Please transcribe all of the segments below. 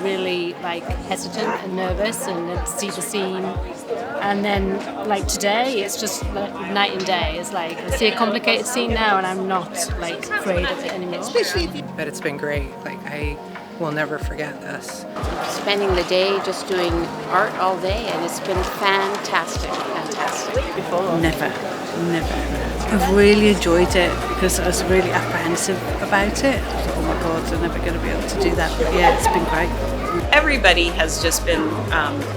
really like hesitant and nervous and then to see the scene. And then like today, it's just like night and day. It's like I see a complicated scene now and I'm not like afraid of it anymore. But it's been great. Like I will never forget this. Spending the day just doing art all day, and it's been fantastic. Never. I've really enjoyed it because I was really apprehensive about it. I thought, oh my God, I'm never going to be able to do that. But yeah, it's been great. Everybody has just been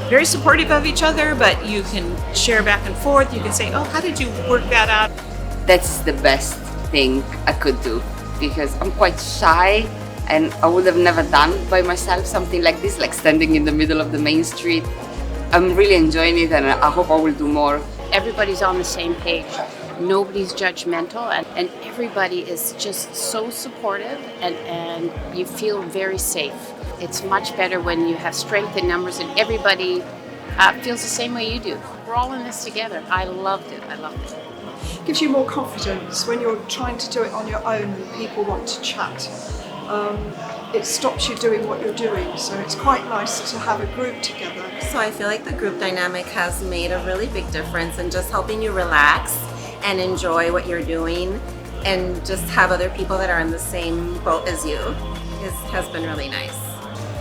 very supportive of each other, but you can share back and forth. You can say, oh, how did you work that out? That's the best thing I could do because I'm quite shy and I would have never done by myself something like this, like standing in the middle of the main street. I'm really enjoying it and I hope I will do more. Everybody's on the same page. Nobody's judgmental, and everybody is just so supportive, and you feel very safe. It's much better when you have strength in numbers and everybody feels the same way you do. We're all in this together. I loved it. Gives you more confidence when you're trying to do it on your own and people want to chat. It stops you doing what you're doing, so it's quite nice to have a group together. So I feel like the group dynamic has made a really big difference in just helping you relax and enjoy what you're doing, and just have other people that are in the same boat as you has been really nice.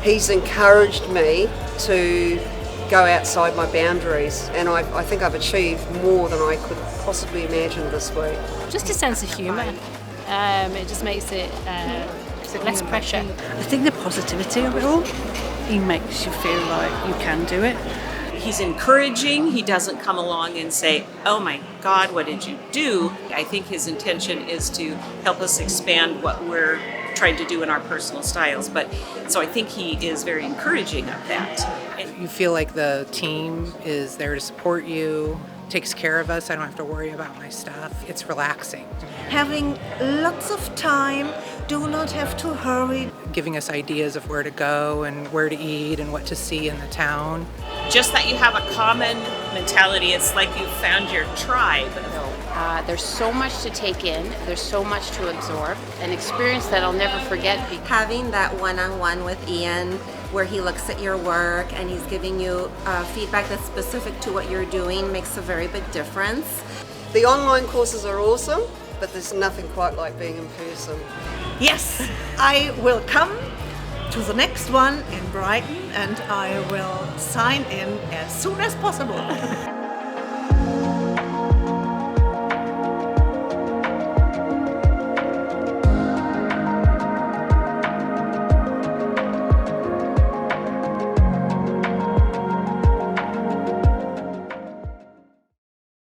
He's encouraged me to go outside my boundaries, and I think I've achieved more than I could possibly imagine this week. Just a sense of humour. It just makes it less pressure. I think the positivity of it all, he makes you feel like you can do it. He's encouraging. He doesn't come along and say, oh my God, what did you do? I think his intention is to help us expand what we're trying to do in our personal styles. But so I think he is very encouraging of that. You feel like the team is there to support you, takes care of us. I don't have to worry about my stuff. It's relaxing. Having lots of time, do not have to hurry. Giving us ideas of where to go and where to eat and what to see in the town. Just that you have a common mentality. It's like you've found your tribe. There's so much to take in. There's so much to absorb. An experience that I'll never forget. Having that one-on-one with Ian, where he looks at your work and he's giving you feedback that's specific to what you're doing, makes a very big difference. The online courses are awesome, but there's nothing quite like being in person. Yes, I will come to the next one in Brighton and I will sign in as soon as possible.